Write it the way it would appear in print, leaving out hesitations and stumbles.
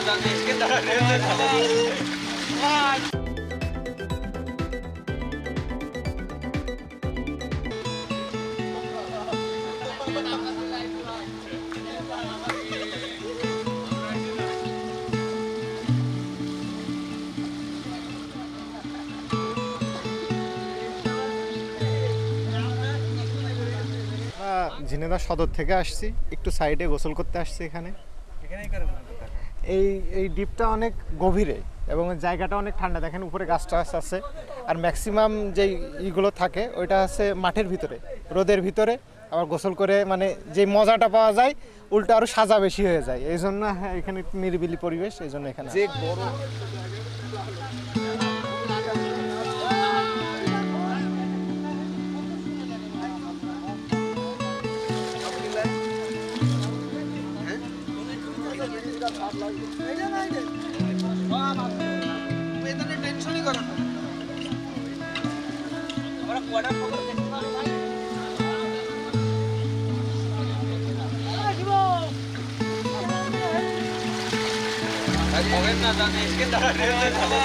জানি কে তারা রেলে চলে ঝিনেদা সদর থেকে আসছি, একটু সাইডে গোসল করতে আসছি। এখানে এই এই দ্বীপটা অনেক গভীরে এবং জায়গাটা অনেক ঠান্ডা। দেখেন উপরে গাছ টাছ আছে, আর ম্যাক্সিমাম যেই ইগুলো থাকে ওইটা আছে মাঠের ভিতরে, রোদের ভিতরে। আবার গোসল করে মানে যে মজাটা পাওয়া যায় উল্টো আরও সাজা বেশি হয়ে যায়। এই জন্য হ্যাঁ, এখানে নিরিবিলি পরিবেশ, এই জন্য এখানে যে বড় টেনশনই করো না আমরা কোয়ার্টার পকেট দেখতে পারি ভাই ভাই পকেট না জানি কে তারা রেলে চলে